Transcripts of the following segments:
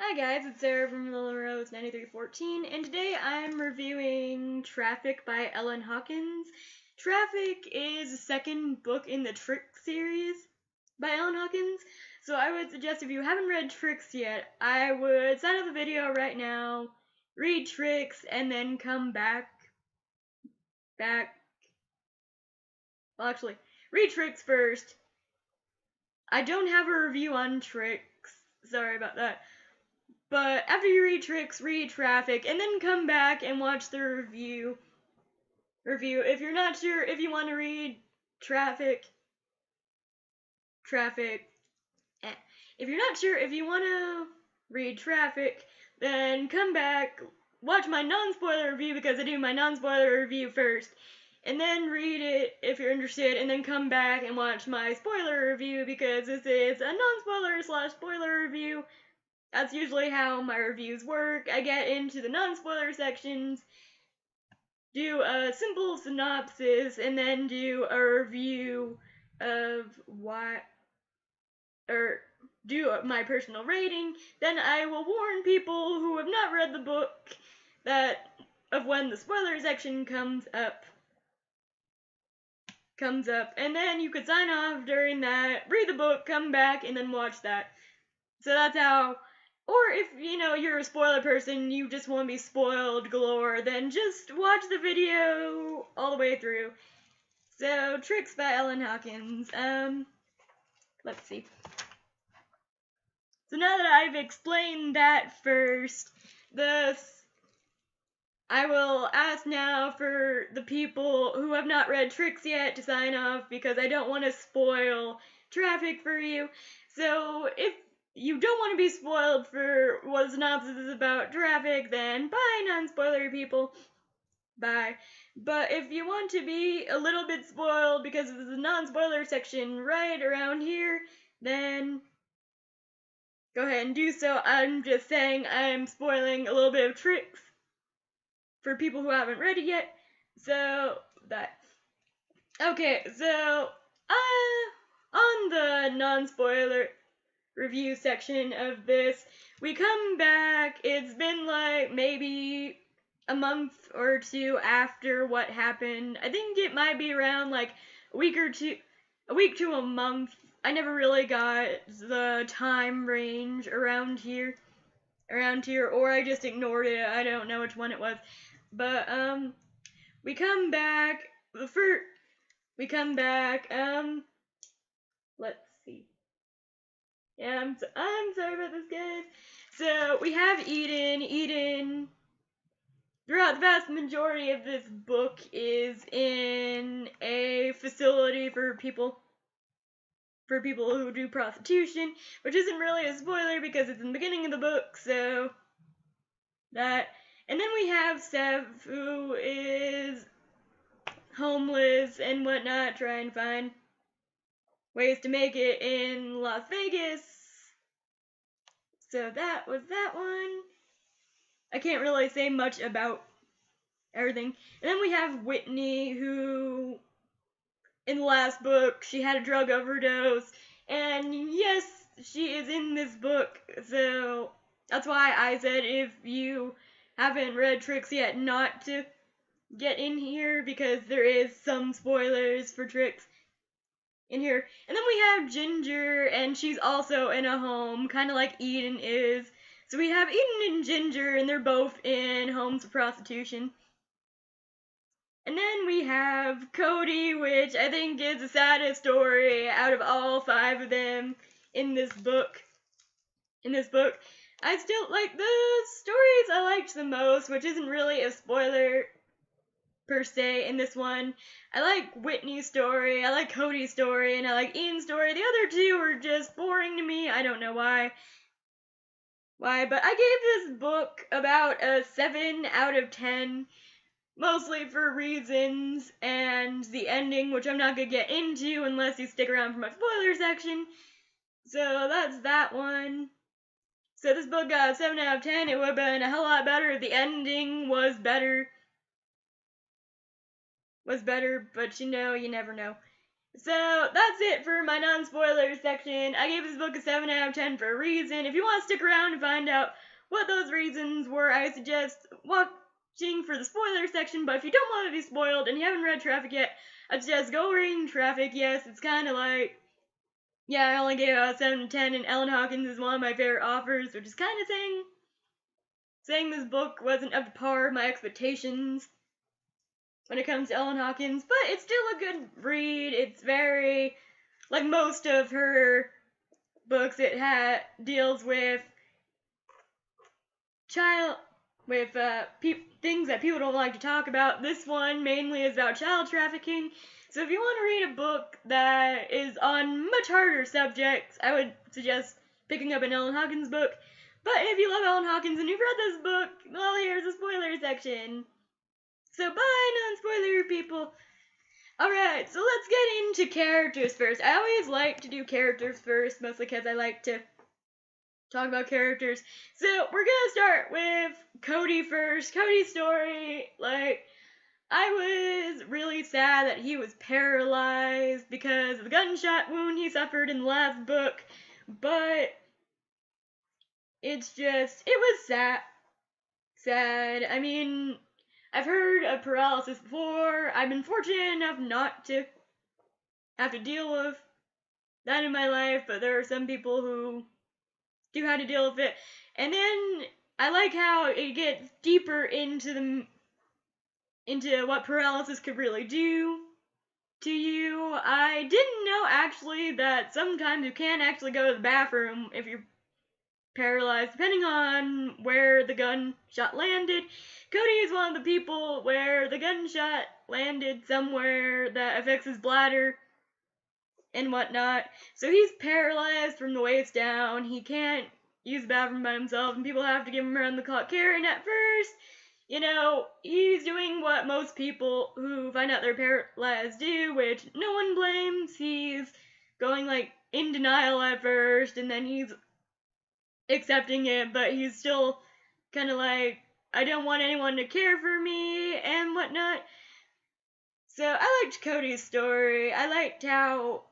Hi guys, it's Sarah from Little Rose 9314, and today I'm reviewing Traffic by Hopkins. Traffic is the second book in the Trick series by Hopkins, so I would suggest if you haven't read Tricks yet, I would sign up the video right now, read Tricks, and then come back. Well, actually, read Tricks first. I don't have a review on Tricks, sorry about that. But after you read Tricks, read Traffic, and then come back and watch the review. If you're not sure if you want to read Traffic. If you're not sure if you want to read Traffic, then come back, watch my non-spoiler review because I do my non-spoiler review first, and then read it if you're interested, and then come back and watch my spoiler review because this is a non-spoiler / spoiler review. That's usually how my reviews work. I get into the non-spoiler sections, do a simple synopsis, and then do a review of do my personal rating. Then I will warn people who have not read the book of when the spoiler section comes up. And then you could sign off during that, read the book, come back, and then watch that. So that's how. Or if, you're a spoiler person, you just want to be spoiled galore, then just watch the video all the way through. So, Tricks by Hopkins. Let's see. So now that I've explained that first, I will ask now for the people who have not read Tricks yet to sign off because I don't want to spoil Traffic for you. So, if you don't want to be spoiled for what the synopsis is about Traffic, then bye, non-spoiler people. Bye. But if you want to be a little bit spoiled because there's a non-spoiler section right around here, then go ahead and do so. I'm just saying I'm spoiling a little bit of Tricks for people who haven't read it yet. So, that. Okay, so, on the non-spoiler review section of this, we come back. It's been like maybe a month or two after what happened. I think it might be around like a week to a month. I never really got the time range around here, or I just ignored it. I don't know which one it was. But we come back. Let's see. Yeah, I'm sorry about this, guys. So, we have Eden, throughout the vast majority of this book, is in a facility for people who do prostitution, which isn't really a spoiler because it's in the beginning of the book, so that. And then we have Sev, who is homeless and whatnot, trying to find ways to make it in Las Vegas. So that was that one. I can't really say much about everything. And then we have Whitney, who, in the last book, she had a drug overdose. And yes, she is in this book. So that's why I said if you haven't read Tricks yet, not to get in here, because there is some spoilers for Tricks in here. And then we have Ginger, and she's also in a home, kind of like Eden is. So we have Eden and Ginger, and they're both in homes of prostitution. And then we have Cody, which I think is the saddest story out of all 5 of them in this book. I still like the stories I liked the most, which isn't really a spoiler per se in this one. I like Whitney's story, I like Cody's story, and I like Ian's story. The other 2 are just boring to me. I don't know why, but I gave this book about a 7 out of 10, mostly for reasons, and the ending, which I'm not going to get into unless you stick around for my spoiler section. So that's that one. So this book got a 7 out of 10. It would have been a hell lot better if the ending was better, but you never know. So that's it for my non-spoiler section. I gave this book a 7 out of 10 for a reason. If you want to stick around and find out what those reasons were, I suggest watching for the spoiler section. But if you don't want to be spoiled and you haven't read Traffic yet, I suggest go reading Traffic. Yes, it's kind of like, yeah, I only gave it a 7 out of 10, and Ellen Hawkins is one of my favorite authors, which is kind of saying this book wasn't up to par with my expectations when it comes to Ellen Hawkins, but it's still a good read. It's very, like most of her books, it deals with things that people don't like to talk about. This one mainly is about child trafficking. So if you want to read a book that is on much harder subjects, I would suggest picking up an Ellen Hawkins book. But if you love Ellen Hawkins and you've read this book, well, here's a spoiler section. So bye, non-spoiler people. Alright, so let's get into characters first. I always like to do characters first, mostly because I like to talk about characters. So we're gonna start with Cody first. Cody's story, I was really sad that he was paralyzed because of the gunshot wound he suffered in the last book, but it was sad. I mean, I've heard of paralysis before. I've been fortunate enough not to have to deal with that in my life, but there are some people who do have to deal with it. And then I like how it gets deeper into what paralysis could really do to you. I didn't know actually that sometimes you can't actually go to the bathroom if you're paralyzed, depending on where the gunshot landed. Cody is one of the people where the gunshot landed somewhere that affects his bladder and whatnot. So he's paralyzed from the waist down. He can't use the bathroom by himself, and people have to give him around-the-clock care. And at first, he's doing what most people who find out they're paralyzed do, which no one blames. He's going, in denial at first, and then he's accepting it, but he's still kind of like, I don't want anyone to care for me and whatnot. So I liked Cody's story. I liked how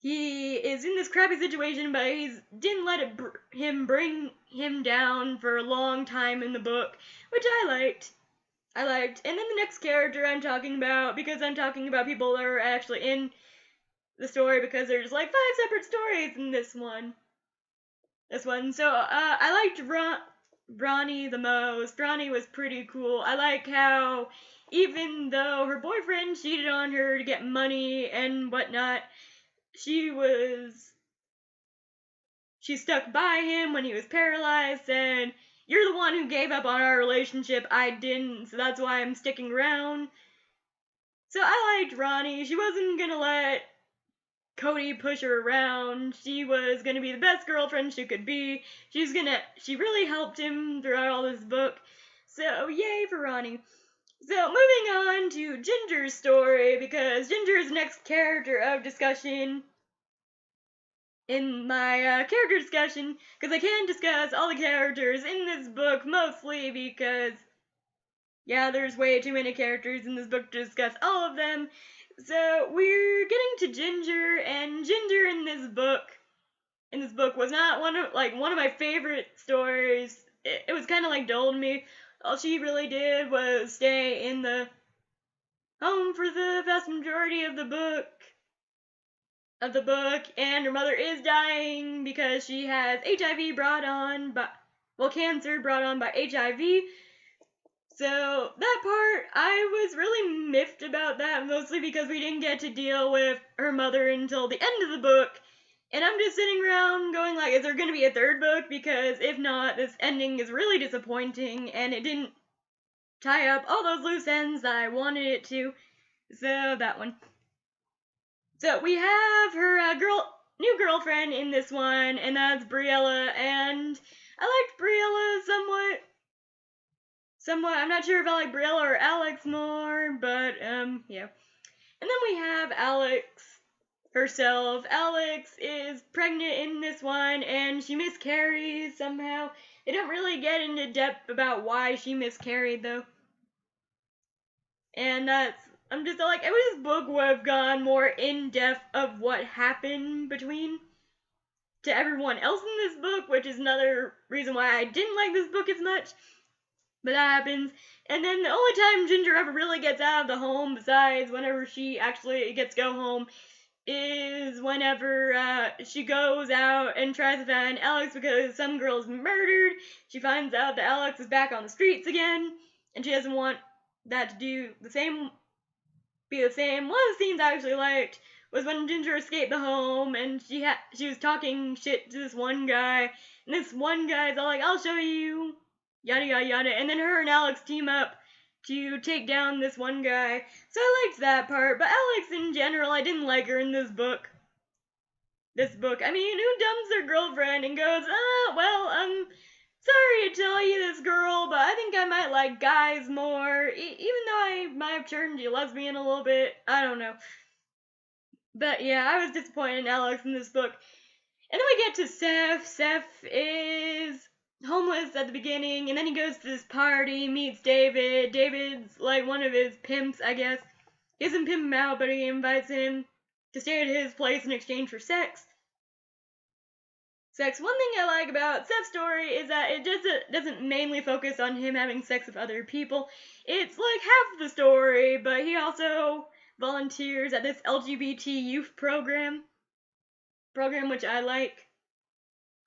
he is in this crappy situation, but he didn't let him bring him down for a long time in the book, which I liked. And then the next character I'm talking about, because I'm talking about people that are actually in the story, because there's 5 separate stories in this one. So I liked Bronny the most. Bronny was pretty cool. I like how even though her boyfriend cheated on her to get money and whatnot, she stuck by him when he was paralyzed, and you're the one who gave up on our relationship. I didn't, so that's why I'm sticking around. So I liked Ronnie. She wasn't gonna let Cody push her around. She was gonna be the best girlfriend she could be. She really helped him throughout all this book. So yay for Ronnie. So moving on to Ginger's story, because Ginger is the next character of discussion in my character discussion, because I can't discuss all the characters in this book, mostly because, yeah, there's way too many characters in this book to discuss all of them. So we're getting to Ginger, and Ginger in this book was not one of my favorite stories. It was kind of dull to me. All she really did was stay in the home for the vast majority of the book, and her mother is dying because she has cancer brought on by HIV. So that part, I was really miffed about that, mostly because we didn't get to deal with her mother until the end of the book. And I'm just sitting around going is there going to be a third book? Because if not, this ending is really disappointing, and it didn't tie up all those loose ends that I wanted it to. So that one. So we have her new girlfriend in this one, and that's Briella, and I liked Briella somewhat. I'm not sure if I like Briella or Alex more, but, yeah. And then we have Alex herself. Alex is pregnant in this one, and she miscarries somehow. They don't really get into depth about why she miscarried, though. And that's I'm just like, I wish this book would have gone more in depth of what happened between to everyone else in this book, which is another reason why I didn't like this book as much. But that happens. And then the only time Ginger ever really gets out of the home, besides whenever she actually gets to go home, is whenever she goes out and tries to find Alex because some girl's murdered. She finds out that Alex is back on the streets again, and she doesn't want that to be the same. One of the scenes I actually liked was when Ginger escaped the home and she was talking shit to this one guy, and this one guy's all like, "I'll show you," yada yada yada, and then her and Alex team up to take down this one guy. So I liked that part, but Alex in general, I didn't like her in this book. I mean, who dumps their girlfriend and goes, well, sorry to tell you this, girl, but I think I might like guys more, even though I might have turned you lesbian a little bit. I don't know. But yeah, I was disappointed in Alex in this book. And then we get to Seth. Seth is homeless at the beginning, and then he goes to this party, meets David. David's like one of his pimps, I guess. He doesn't pimp him out, but he invites him to stay at his place in exchange for sex. One thing I like about Seth's story is that it doesn't mainly focus on him having sex with other people. It's like half the story, but he also volunteers at this LGBT youth program which I like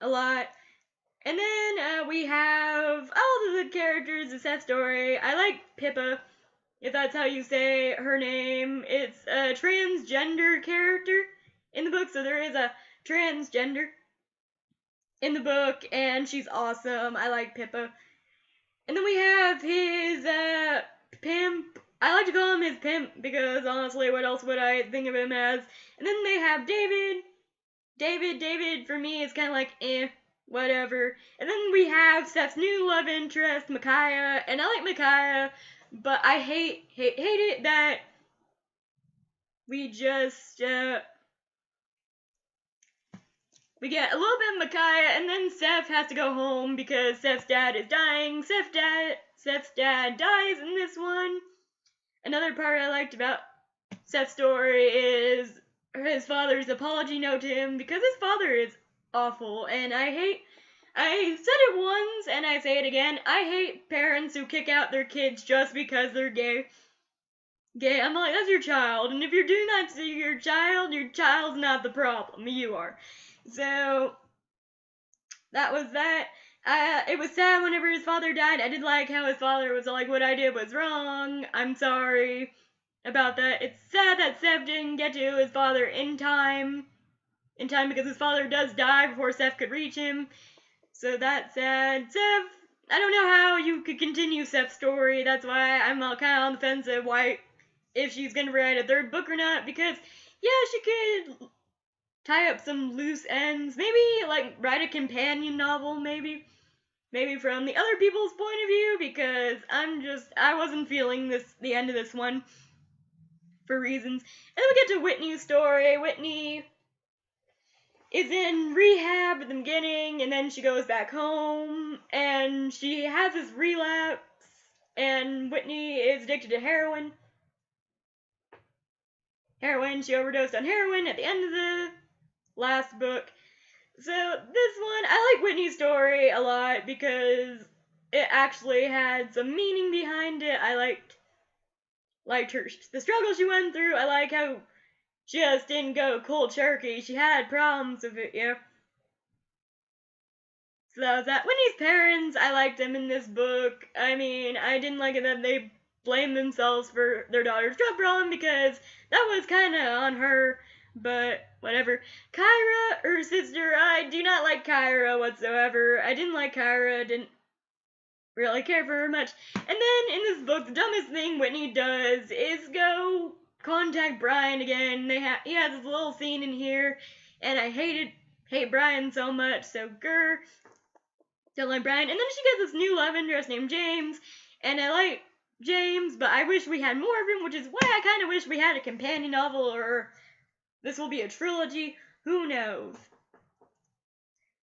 a lot. And then we have all the characters of Seth's story. I like Pippa, if that's how you say her name. It's a transgender character in the book, so there is a transgender in the book, and she's awesome. I like Pippa. And then we have his pimp. I like to call him his pimp because honestly, what else would I think of him as? And then they have David. David for me is kind of like whatever. And then we have Seth's new love interest, Micaiah, and I like Micaiah, but I hate it that we just we get a little bit of Micaiah, and then Seth has to go home because Seth's dad is dying. Seth's dad dies in this one. Another part I liked about Seth's story is his father's apology note to him, because his father is awful, and I said it once, and I say it again, I hate parents who kick out their kids just because they're gay. I'm like, that's your child, and if you're doing that to your child's not the problem, you are. So, that was that. It was sad whenever his father died. I did like how his father was like, what I did was wrong, I'm sorry about that. It's sad that Seth didn't get to his father in time because his father does die before Seth could reach him. So that's sad. Seth, I don't know how you could continue Seth's story. That's why I'm kind of on the fence of if she's going to write a third book or not, because yeah, she could tie up some loose ends. Maybe like write a companion novel, maybe from the other people's point of view, because I wasn't feeling the end of this one for reasons. And then we get to Whitney's story. Whitney is in rehab at the beginning, and then she goes back home, and she has this relapse, and Whitney is addicted to heroin. She overdosed on heroin at the end of the last book. So this one, I like Whitney's story a lot because it actually had some meaning behind it. I liked the struggle she went through. I like how she just didn't go cold turkey. She had problems with it, yeah. So that was that. Whitney's parents, I liked them in this book. I mean, I didn't like it that they blamed themselves for their daughter's drug problem, because that was kind of on her, but whatever. Kyra, her sister, I do not like Kyra whatsoever. I didn't like Kyra, didn't really care for her much. And then in this book, the dumbest thing Whitney does is go contact Brian again. He has this little scene in here, and I hate Brian so much, so grr. Don't like Brian. And then she gets this new love interest named James, and I like James, but I wish we had more of him, which is why I kind of wish we had a companion novel, or this will be a trilogy. Who knows?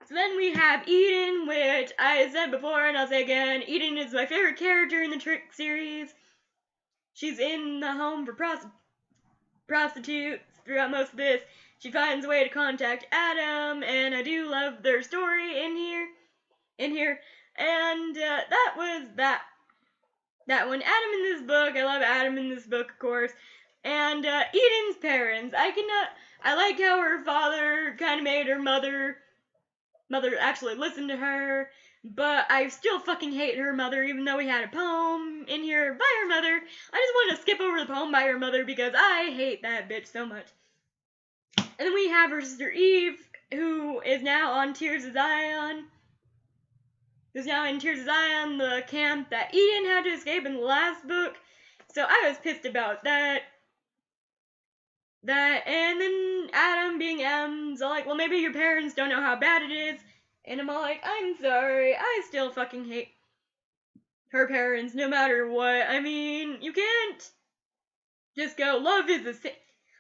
So then we have Eden, which I said before and I'll say again, Eden is my favorite character in the Trick series. she's in the home for prostitutes throughout most of this. She finds a way to contact Adam, and I do love their story in here. And that was that one. Adam in this book, I love Adam in this book, of course. And Eden's parents, I like how her father kind of made her mother actually listen to her, but I still fucking hate her mother, even though we had a poem in here by her mother. I just want to skip over the poem by her mother because I hate that bitch so much. And then we have her sister Eve, who is now on Tears of Zion. Who's now in Tears of Zion, the camp that Eden had to escape in the last book. So I was pissed about that. And then Adam being M's all like, well, maybe your parents don't know how bad it is. And I'm all like, I'm sorry, I still fucking hate her parents no matter what. I mean, you can't just go, love is a sin.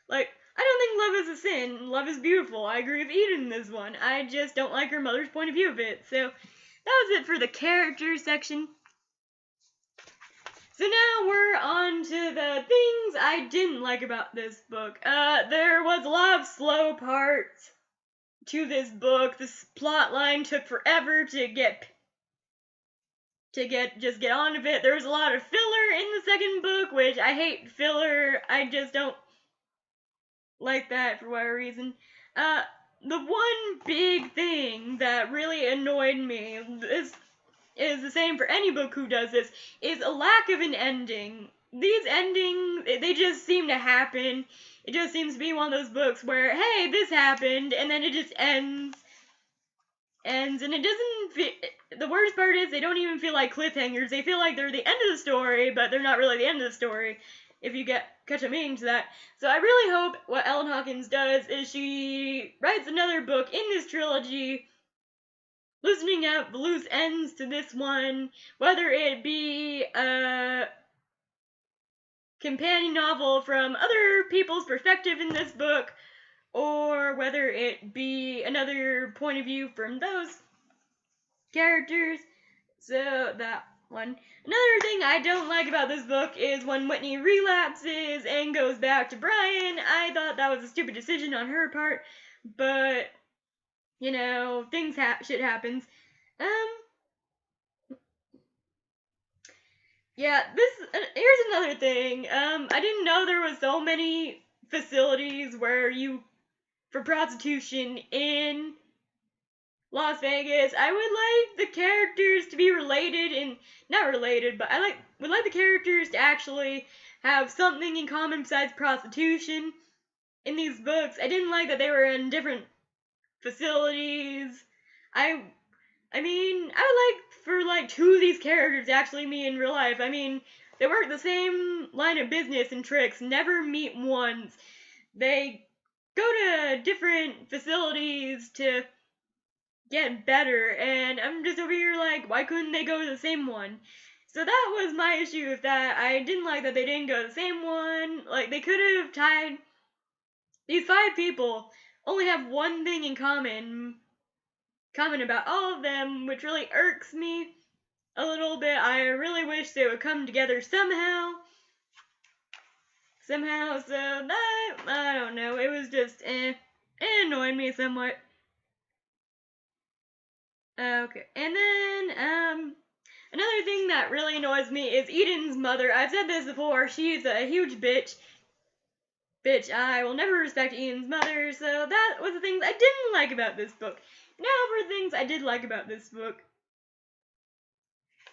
Like, I don't think love is a sin. Love is beautiful. I agree with Eden in this one. I just don't like her mother's point of view of it. So that was it for the character section. So now we're on to the things I didn't like about this book. There was a lot of slow parts to this book. This plot line took forever to get on with it. There was a lot of filler in the second book, which I hate filler. I just don't like that for whatever reason. The one big thing that really annoyed me is the same for any book who does this, is a lack of an ending. These endings, they just seem to happen. It just seems to be one of those books where, hey, this happened, and then it just ends, and it doesn't feel, the worst part is they don't even feel like cliffhangers. They feel like they're the end of the story, but they're not really the end of the story, if you catch a meaning to that. So I really hope what Ellen Hopkins does is she writes another book in this trilogy, loosening up the loose ends to this one, whether it be a companion novel from other people's perspective in this book, or whether it be another point of view from those characters. So that one. Another thing I don't like about this book is when Whitney relapses and goes back to Brian. I thought that was a stupid decision on her part, but you know, shit happens. Yeah, here's another thing. I didn't know there was so many facilities for prostitution in Las Vegas. I would like the characters to be related and, not related, but would like the characters to actually have something in common besides prostitution in these books. I didn't like that they were in different facilities. I mean, I would like for two of these characters to actually meet in real life. I mean, they work the same line of business and tricks, never meet once. They go to different facilities to get better, and I'm just over here like, why couldn't they go to the same one? So that was my issue with that. I didn't like that they didn't go to the same one. Like, they could have tied these 5 people only have one thing in common about all of them, which really irks me a little bit. I really wish they would come together somehow, so that, I don't know, it was just, it annoyed me somewhat. Okay, and then, another thing that really annoys me is Eden's mother. I've said this before, she's a huge bitch. I will never respect Eden's mother, so that was the things I didn't like about this book. Now for things I did like about this book.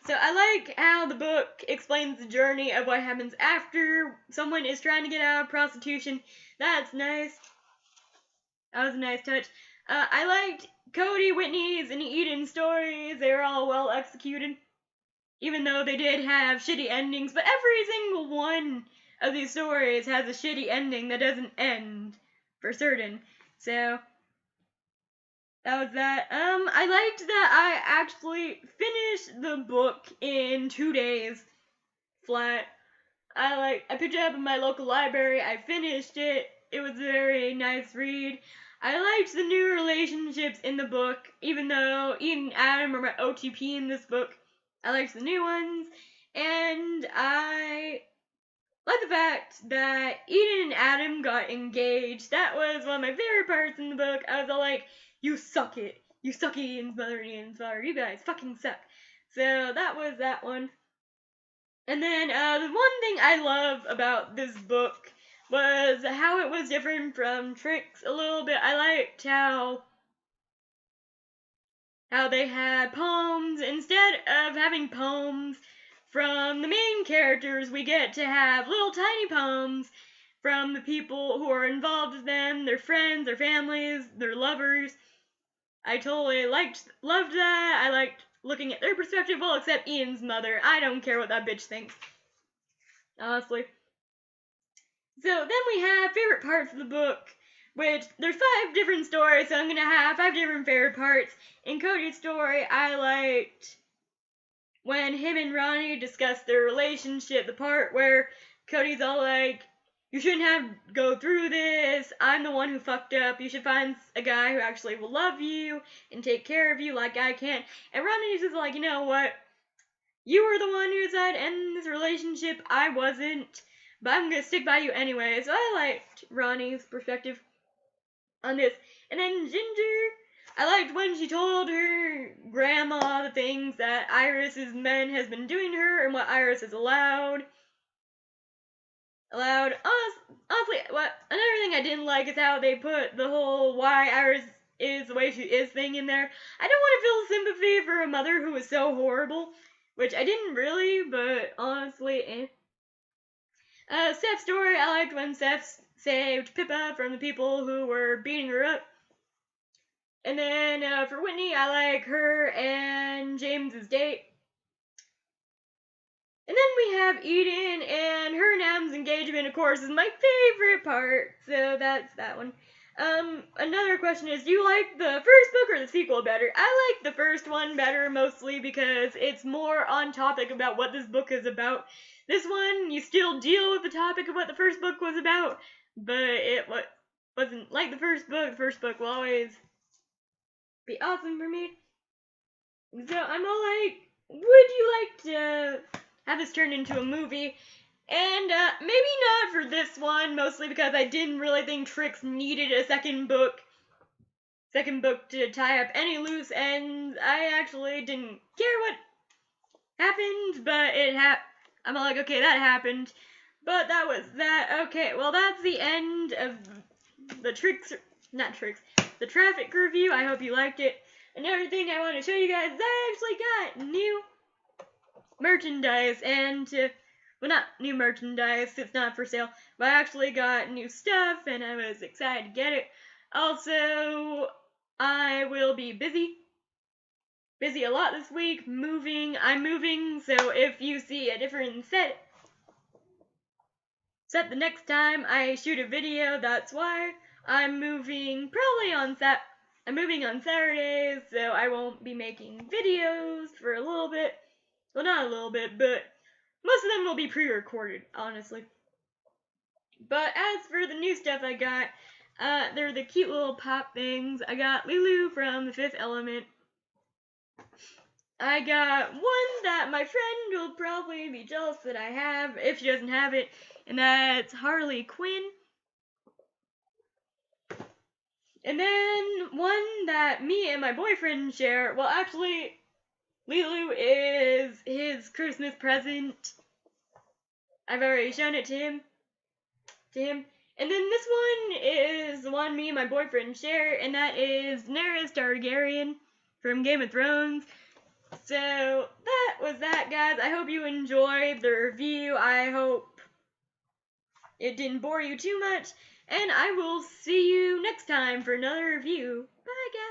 So I like how the book explains the journey of what happens after someone is trying to get out of prostitution. That's nice. That was a nice touch. I liked Cody, Whitney's, and Eden's stories. They were all well executed, even though they did have shitty endings. But every single one of these stories has a shitty ending that doesn't end, for certain. So that was that. I liked that I actually finished the book in 2 days flat. I picked it up in my local library. I finished it. It was a very nice read. I liked the new relationships in the book, even though Eden and Adam are my OTP in this book. I liked the new ones, and I like the fact that Eden and Adam got engaged. That was one of my favorite parts in the book. I was all like, you suck it. You suck Eden's mother and Eden's father. You guys fucking suck. So that was that one. And then the one thing I love about this book was how it was different from Tricks a little bit. I liked how they had poems. Instead of having poems from the main characters, we get to have little tiny poems from the people who are involved with them, their friends, their families, their lovers. I totally loved that. I liked looking at their perspective, well, except Ian's mother. I don't care what that bitch thinks, honestly. So then we have favorite parts of the book, which there's 5 different stories, so I'm gonna have 5 different favorite parts. In Cody's story, I liked when him and Ronnie discussed their relationship, the part where Cody's all like, you shouldn't have to go through this, I'm the one who fucked up, you should find a guy who actually will love you and take care of you like I can. And Ronnie's just like, you know what, you were the one who decided to end this relationship, I wasn't, but I'm gonna stick by you anyway. So I liked Ronnie's perspective on this. And then Ginger, I liked when she told her grandma the things that Iris's men has been doing to her and what Iris has allowed. Honestly, another thing I didn't like is how they put the whole why Iris is the way she is thing in there. I don't want to feel sympathy for a mother who was so horrible, which I didn't really, but honestly, Steph's story, I liked when Steph saved Pippa from the people who were beating her up. And then for Whitney, I like her and James's date. And then we have Eden, and her and Adam's engagement, of course, is my favorite part. So that's that one. Another question is, do you like the first book or the sequel better? I like the first one better, mostly because it's more on topic about what this book is about. This one, you still deal with the topic of what the first book was about, but it wasn't like the first book. The first book will always be awesome for me. So I'm all like, would you like to have this turned into a movie? And maybe not for this one, mostly because I didn't really think Tricks needed a second book to tie up any loose ends. I actually didn't care what happened, but I'm like, okay, that happened. But that was that. Okay, well, that's the end of the the Traffic review. I hope you liked it. Another thing I want to show you guys is I actually got new merchandise, and well, not new merchandise, it's not for sale, but I actually got new stuff, and I was excited to get it. Also, I will be busy a lot this week, I'm moving, so if you see a different set the next time I shoot a video, that's why. I'm moving on Saturdays, so I won't be making videos for a little bit. Well, not a little bit, but most of them will be pre-recorded, honestly. But as for the new stuff I got, they're the cute little pop things. I got Lulu from The Fifth Element. I got one that my friend will probably be jealous that I have, if she doesn't have it, and that's Harley Quinn. And then one that me and my boyfriend share, well, actually, Lulu is his Christmas present. I've already shown it to him. And then this one is the one me and my boyfriend share, and that is Daenerys Targaryen from Game of Thrones. So that was that, guys. I hope you enjoyed the review. I hope it didn't bore you too much. And I will see you next time for another review. Bye, guys.